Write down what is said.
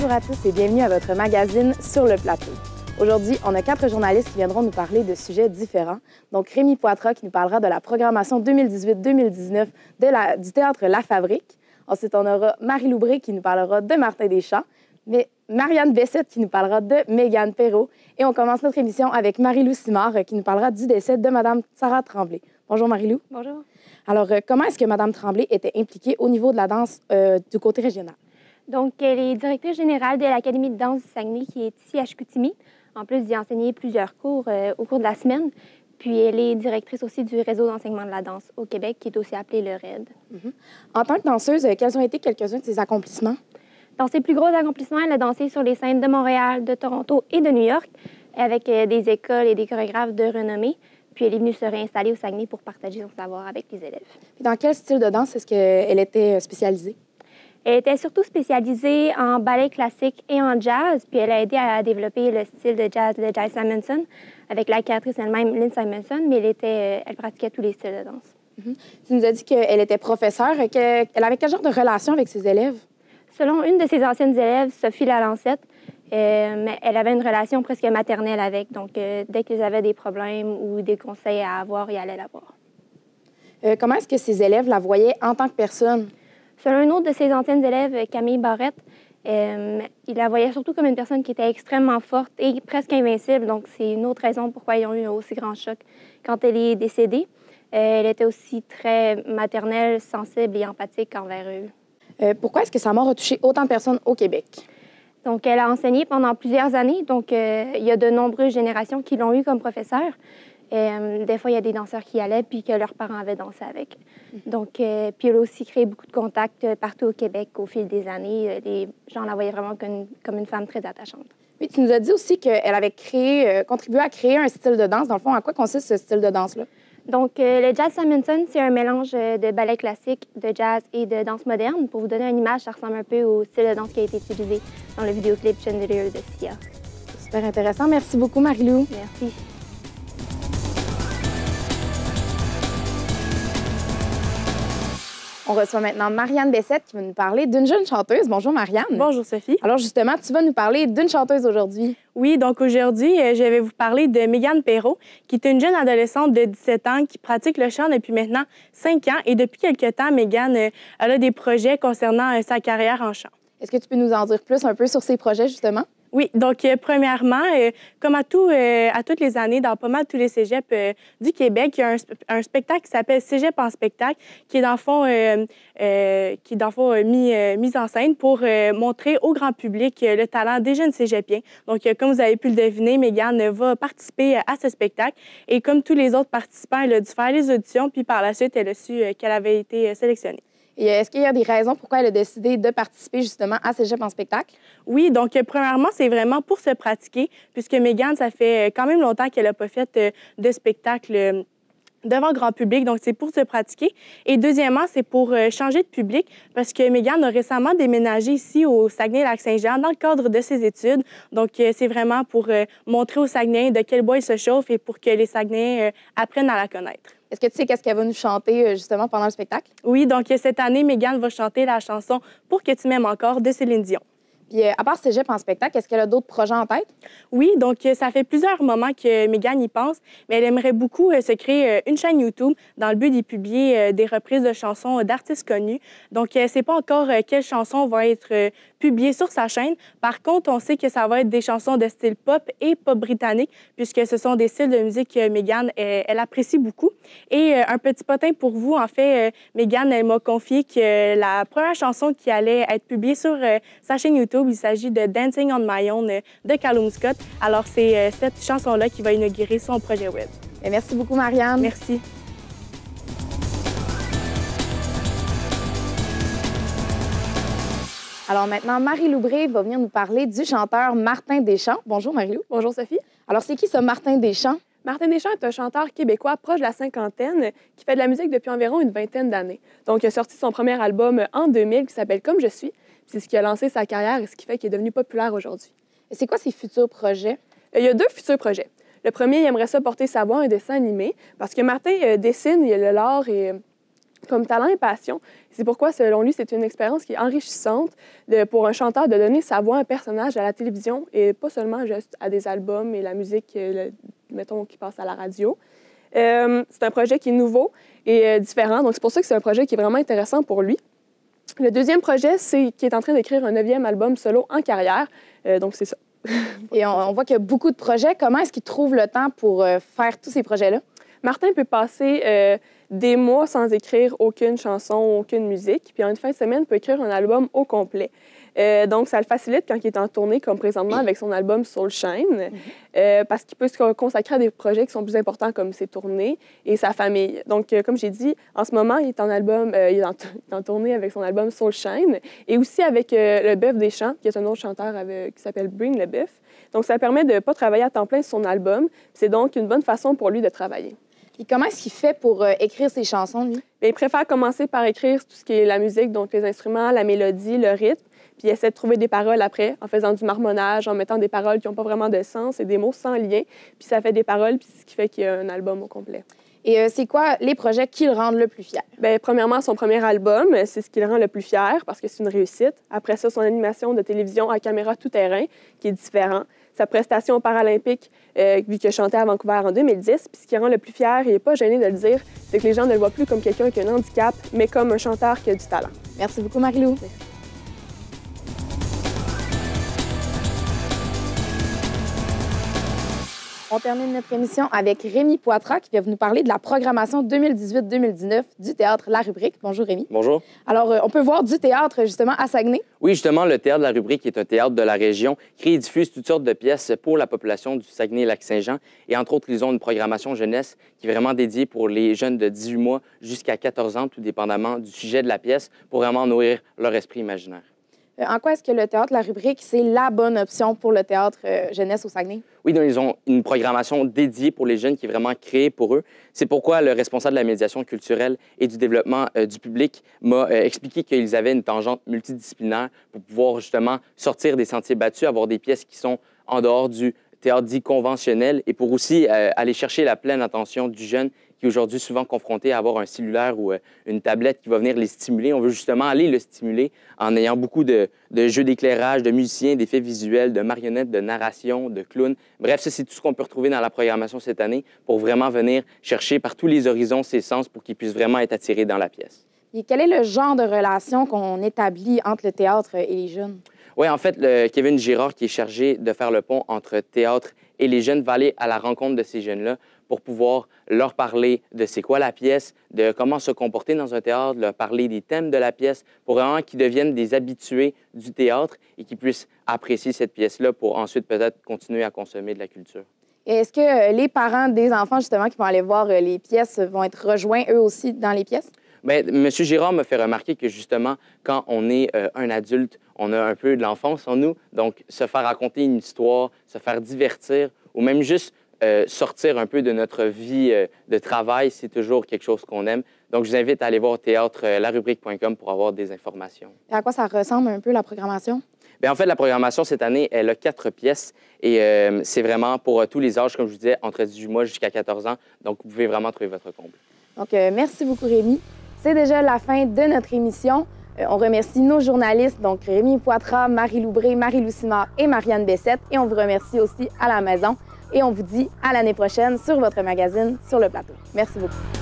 Bonjour à tous et bienvenue à votre magazine Sur le plateau. Aujourd'hui, on a 4 journalistes qui viendront nous parler de sujets différents. Donc, Rémi Poitras qui nous parlera de la programmation 2018-2019 du Théâtre La Fabrique. Ensuite, on aura Marie Loubré qui nous parlera de Martin Deschamps, mais Marianne Bessette qui nous parlera de Mégane Perrot. Et on commence notre émission avec Marie-Lou Simard qui nous parlera du décès de Mme Sarah Tremblay. Bonjour Marie-Lou. Bonjour. Alors, comment est-ce que Mme Tremblay était impliquée au niveau de la danse du côté régional? Donc, elle est directrice générale de l'Académie de danse du Saguenay qui est ici à Chicoutimi. En plus d'y enseigner plusieurs cours au cours de la semaine. Puis, elle est directrice aussi du réseau d'enseignement de la danse au Québec, qui est aussi appelé le RED. En tant que danseuse, quels ont été quelques-uns de ses accomplissements? Dans ses plus gros accomplissements, elle a dansé sur les scènes de Montréal, de Toronto et de New York avec des écoles et des chorégraphes de renommée. Puis, elle est venue se réinstaller au Saguenay pour partager son savoir avec les élèves. Puis dans quel style de danse est-ce qu'elle était spécialisée? Elle était surtout spécialisée en ballet classique et en jazz, puis elle a aidé à développer le style de jazz, le jazz Simonson, avec la créatrice elle-même, Lynn Simonson, mais elle pratiquait tous les styles de danse. Tu nous as dit qu'elle était professeure. Elle avait quel genre de relation avec ses élèves? Selon une de ses anciennes élèves, Sophie Lalancette, mais elle avait une relation presque maternelle avec. Donc, dès qu'ils avaient des problèmes ou des conseils à avoir, ils allaient la voir. Comment est-ce que ses élèves la voyaient en tant que personne? Selon une autre de ses anciennes élèves, Camille Barrette, il la voyait surtout comme une personne qui était extrêmement forte et presque invincible. Donc, c'est une autre raison pourquoi ils ont eu un aussi grand choc. Quand elle est décédée, elle était aussi très maternelle, sensible et empathique envers eux. Pourquoi est-ce que sa mort a touché autant de personnes au Québec? Donc, elle a enseigné pendant plusieurs années. Donc, il y a de nombreuses générations qui l'ont eu comme professeur. Des fois, il y a des danseurs qui y allaient puis que leurs parents avaient dansé avec. Donc, puis elle a aussi créé beaucoup de contacts partout au Québec au fil des années. Les gens la voyaient vraiment comme une femme très attachante. Oui, tu nous as dit aussi qu'elle avait contribué à créer un style de danse. Dans le fond, à quoi consiste ce style de danse-là? Donc, le jazz Simonson, c'est un mélange de ballet classique, de jazz et de danse moderne. Pour vous donner une image, ça ressemble un peu au style de danse qui a été utilisé dans le vidéoclip Chandelier de Sia. Super intéressant. Merci beaucoup, Marie-Lou. Merci. On reçoit maintenant Marianne Bessette qui va nous parler d'une jeune chanteuse. Bonjour, Marianne. Bonjour, Sophie. Alors, justement, tu vas nous parler d'une chanteuse aujourd'hui. Oui, donc aujourd'hui, je vais vous parler de Mégane Perrot, qui est une jeune adolescente de 17 ans qui pratique le chant depuis maintenant 5 ans. Et depuis quelques temps, Mégane elle a des projets concernant sa carrière en chant. Est-ce que tu peux nous en dire plus un peu sur ces projets, justement? Oui, donc premièrement, comme à toutes les années, dans pas mal tous les cégeps du Québec, il y a un spectacle qui s'appelle Cégep en spectacle, qui est dans le fond, mis en scène pour montrer au grand public le talent des jeunes cégepiens. Donc, comme vous avez pu le deviner, Mégane va participer à ce spectacle. Et comme tous les autres participants, elle a dû faire les auditions, puis par la suite, elle a su qu'elle avait été sélectionnée. Et est-ce qu'il y a des raisons pourquoi elle a décidé de participer justement à Cégep en spectacle? Oui, donc premièrement, c'est vraiment pour se pratiquer, puisque Mégane, ça fait quand même longtemps qu'elle n'a pas fait de spectacle devant grand public, donc c'est pour se pratiquer. Et deuxièmement, c'est pour changer de public, parce que Mégane a récemment déménagé ici au Saguenay-Lac-Saint-Jean dans le cadre de ses études. Donc, c'est vraiment pour montrer aux Saguenayens de quel bois ils se chauffent et pour que les Saguenayens apprennent à la connaître. Est-ce que tu sais qu'est-ce qu'elle va nous chanter justement pendant le spectacle? Oui, donc cette année, Mégane va chanter la chanson « Pour que tu m'aimes encore » de Céline Dion. Puis, à part Cégep en spectacle, est-ce qu'elle a d'autres projets en tête? Oui, donc ça fait plusieurs moments que Mégane y pense, mais elle aimerait beaucoup se créer une chaîne YouTube dans le but d'y publier des reprises de chansons d'artistes connus. Donc, elle ne sait pas encore quelles chansons vont être publiées sur sa chaîne. Par contre, on sait que ça va être des chansons de style pop et pop britannique, puisque ce sont des styles de musique que Mégane, elle apprécie beaucoup. Et un petit potin pour vous, en fait, Mégane, elle m'a confié que la première chanson qui allait être publiée sur sa chaîne YouTube, il s'agit de Dancing on My Own de Callum Scott. Alors, c'est cette chanson-là qui va inaugurer son projet web. Et merci beaucoup, Marianne. Merci. Alors maintenant, Marie Loubré va venir nous parler du chanteur Martin Deschamps. Bonjour, Marie-Lou. Bonjour, Sophie. Alors, c'est qui ce Martin Deschamps? Martin Deschamps est un chanteur québécois proche de la cinquantaine qui fait de la musique depuis environ une vingtaine d'années. Donc, il a sorti son premier album en 2000 qui s'appelle « Comme je suis ». C'est ce qui a lancé sa carrière et ce qui fait qu'il est devenu populaire aujourd'hui. Et c'est quoi ses futurs projets? Il y a 2 futurs projets. Le premier, il aimerait ça porter sa voix en dessin animé parce que Martin dessine, il a l'art et comme talent et passion. C'est pourquoi, selon lui, c'est une expérience qui est enrichissante pour un chanteur de donner sa voix à un personnage à la télévision et pas seulement juste à des albums et la musique, mettons, qui passe à la radio. C'est un projet qui est nouveau et différent, donc c'est pour ça que c'est un projet qui est vraiment intéressant pour lui. Le deuxième projet, c'est qu'il est en train d'écrire un 9e album solo en carrière, donc c'est ça. Et on voit qu'il y a beaucoup de projets. Comment est-ce qu'il trouve le temps pour faire tous ces projets-là? Martin peut passer des mois sans écrire aucune chanson, aucune musique, puis en une fin de semaine, il peut écrire un album au complet. Donc, ça le facilite quand il est en tournée, comme présentement avec son album Soul Shine, parce qu'il peut se consacrer à des projets qui sont plus importants, comme ses tournées et sa famille. Donc, comme j'ai dit, en ce moment, il est en tournée avec son album Soul Shine et aussi avec Le Bœuf des Champs, qui est un autre chanteur qui s'appelle Bring le Bœuf. Donc, ça permet de ne pas travailler à temps plein sur son album. C'est donc une bonne façon pour lui de travailler. Et comment est-ce qu'il fait pour écrire ses chansons, lui? Bien, il préfère commencer par écrire tout ce qui est la musique, donc les instruments, la mélodie, le rythme, puis il essaie de trouver des paroles après, en faisant du marmonnage, en mettant des paroles qui n'ont pas vraiment de sens et des mots sans lien, puis ça fait des paroles, puis c'est ce qui fait qu'il y a un album au complet. Et c'est quoi les projets qui le rendent le plus fier? Bien, premièrement, son premier album, c'est ce qui le rend le plus fier parce que c'est une réussite. Après ça, son animation de télévision à caméra tout-terrain, qui est différent. Sa prestation aux Paralympiques, vu qu'il a chanté à Vancouver en 2010. Puis ce qui rend le plus fier, et il n'est pas gêné de le dire, c'est que les gens ne le voient plus comme quelqu'un qui a un handicap, mais comme un chanteur qui a du talent. Merci beaucoup, Marie-Lou. On termine notre émission avec Rémi Poitras qui vient nous parler de la programmation 2018-2019 du Théâtre La Rubrique. Bonjour Rémi. Bonjour. Alors, on peut voir du théâtre justement à Saguenay. Oui, justement, le Théâtre La Rubrique est un théâtre de la région qui diffuse toutes sortes de pièces pour la population du Saguenay-Lac-Saint-Jean. Et entre autres, ils ont une programmation jeunesse qui est vraiment dédiée pour les jeunes de 18 mois jusqu'à 14 ans, tout dépendamment du sujet de la pièce, pour vraiment nourrir leur esprit imaginaire. En quoi est-ce que le Théâtre La Rubrique, c'est la bonne option pour le théâtre jeunesse au Saguenay? Oui, donc ils ont une programmation dédiée pour les jeunes qui est vraiment créée pour eux. C'est pourquoi le responsable de la médiation culturelle et du développement du public m'a expliqué qu'ils avaient une tangente multidisciplinaire pour pouvoir justement sortir des sentiers battus, avoir des pièces qui sont en dehors du théâtre dit conventionnel et pour aussi aller chercher la pleine attention du jeune qui est aujourd'hui souvent confronté à avoir un cellulaire ou une tablette qui va venir les stimuler. On veut justement aller le stimuler en ayant beaucoup de jeux d'éclairage, de musiciens, d'effets visuels, de marionnettes, de narration, de clowns. Bref, ça, c'est tout ce qu'on peut retrouver dans la programmation cette année pour vraiment venir chercher par tous les horizons ses sens pour qu'ils puissent vraiment être attirés dans la pièce. Et quel est le genre de relation qu'on établit entre le théâtre et les jeunes? Oui, en fait, Kevin Girard, qui est chargé de faire le pont entre théâtre et les jeunes, va aller à la rencontre de ces jeunes-là pour pouvoir leur parler de c'est quoi la pièce, de comment se comporter dans un théâtre, leur parler des thèmes de la pièce, pour vraiment qu'ils deviennent des habitués du théâtre et qu'ils puissent apprécier cette pièce-là pour ensuite peut-être continuer à consommer de la culture. Et est-ce que les parents des enfants, justement, qui vont aller voir les pièces vont être rejoints eux aussi dans les pièces? Bien, M. Girard me fait remarquer que justement, quand on est un adulte, on a un peu de l'enfance en nous. Donc, se faire raconter une histoire, se faire divertir ou même juste sortir un peu de notre vie de travail, c'est toujours quelque chose qu'on aime. Donc, je vous invite à aller voir théâtre-larubrique.com pour avoir des informations. Et à quoi ça ressemble un peu la programmation? Bien, en fait, la programmation cette année, elle a 4 pièces et c'est vraiment pour tous les âges, comme je vous disais, entre 18 mois jusqu'à 14 ans. Donc, vous pouvez vraiment trouver votre comble. Donc, merci beaucoup, Rémi. C'est déjà la fin de notre émission. On remercie nos journalistes, donc Rémi Poitras, Marie Loubré, Marie-Lou Simard et Marianne Bessette. Et on vous remercie aussi à la maison. Et on vous dit à l'année prochaine sur votre magazine Sur le plateau. Merci beaucoup.